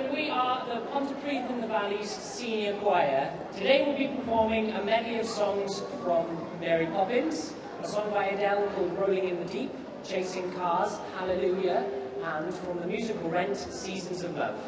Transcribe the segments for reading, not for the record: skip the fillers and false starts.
gentlemen, we are the Pontypridd in the Valley's senior choir. Today we'll be performing a medley of songs from Mary Poppins, a song by Adele called Rolling in the Deep, Chasing Cars, Hallelujah, and from the musical Rent, Seasons of Love.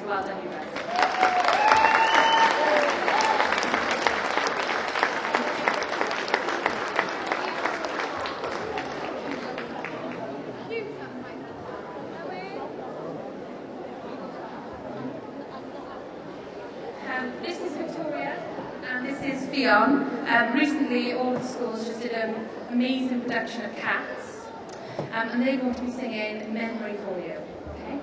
So well done, you guys. This is Victoria, and this is Fionn. Recently, all of the schools just did an amazing production of Cats, and they're going to be singing Memory for You. Okay?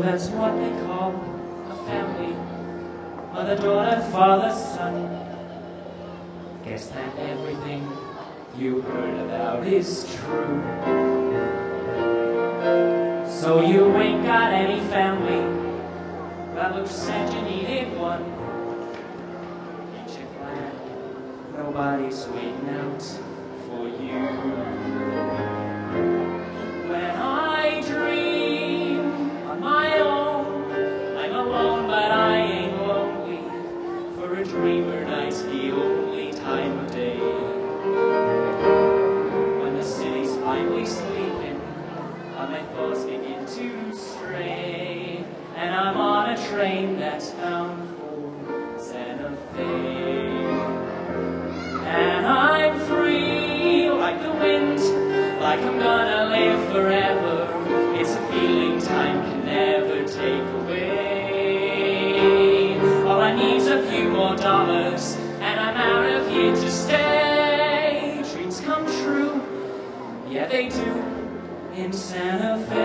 So that's what they call a family. Mother, daughter, father, son. Guess that everything you heard about is true. So you ain't got any family. That looks said you needed one. Ain't you glad nobody's waiting out for you? When I dream on my own, I'm alone but I ain't lonely. For a dreamer night's the only time of day. When the city's finally sleeping, my thoughts begin to stray, and I'm on a train that's bound for Santa Fe. And I'm free like the wind, like I'm gonna live forever. It's a feeling time can never take away. All I need's a few more dollars, and I'm out of here to stay. Dreams come true, yeah they do, in Santa Fe.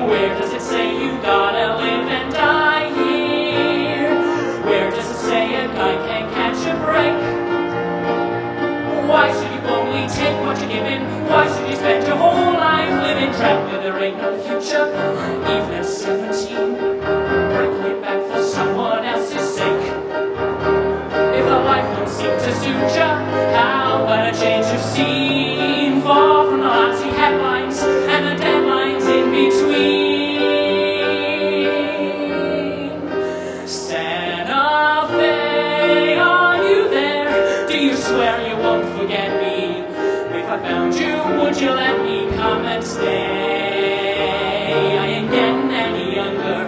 Where does it say you gotta live and die here? Where does it say a guy can't catch a break? Why should you only take what you're given? Why should you spend your whole life living trapped where there ain't no future? Even at 17, breaking it back for someone else's sake. If a life don't seem to suit ya, how about a change of scene? Far from the lousy headlines and the deadlines in between. Santa Fe, are you there? Do you swear you won't forget me? If I found you, would you let me come and stay? I ain't getting any younger,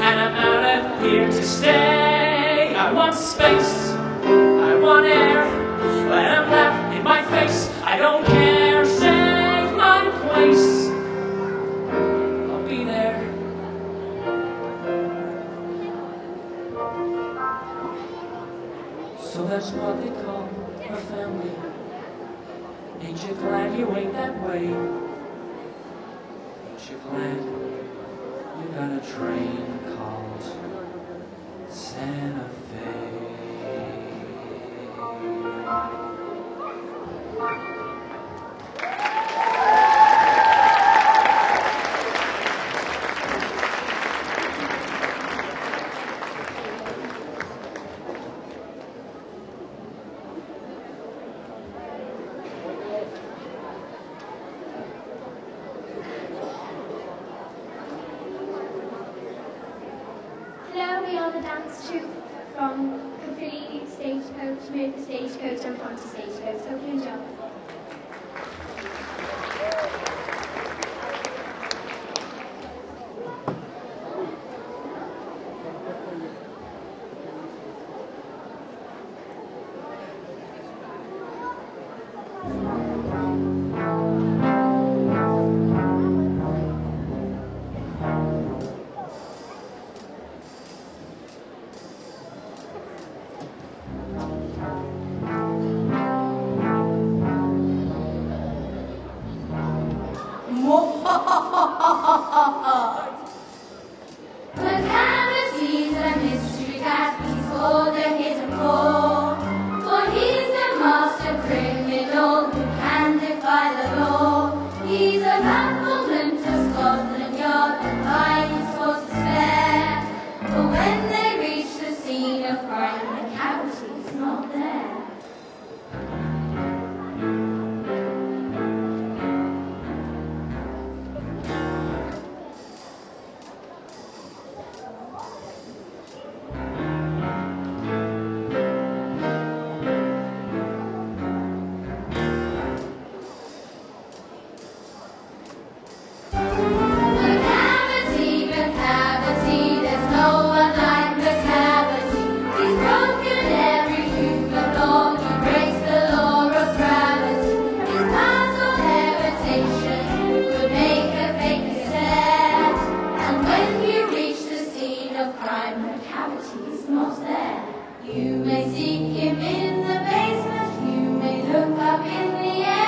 and I'm out of here to stay. I want space, I want air, let them laugh in my face. I don't care, save my place. I'll be there. So that's what they call a family. Ain't you glad you ain't that way? Ain't you glad you got a train called Santa Fe? Hello, we are the dance troupe from Capri Stagecoach, Merthyr Stagecoach and Ponty Stagecoach. Hope you enjoy. Macavity, the mystery cat, he's for the hidden poor. For he's the master criminal who can defy the law. He's a bafflement of Scotland Yard, and by his cause despair. But when they reach the scene of crime, Macavity's not there. Macavity, there's no one like Macavity. He's broken every human law, he breaks the law of gravity. His pass of levitation would make a famous stare. And when you reach the scene of crime, Macavity's not there. You may seek him in the basement, you may look up in the air.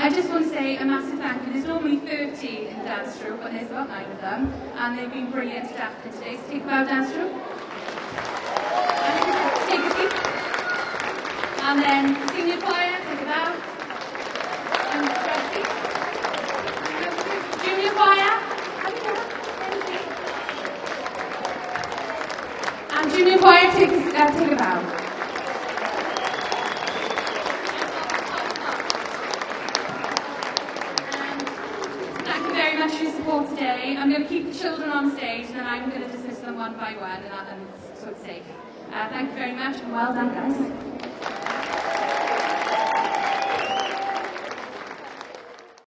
I just want to say a massive thank you. There's normally 30 in the dance troupe, but there's about 9 of them, and they've been brilliant adapting today. So take a bow, dance troupe. And take a seat. And then senior choir, take a bow. And Rusty. Junior choir. And junior choir, take a bow. Support today. I'm going to keep the children on stage and then I'm going to dismiss them one by one and so it's safe. Thank you very much and well done, guys.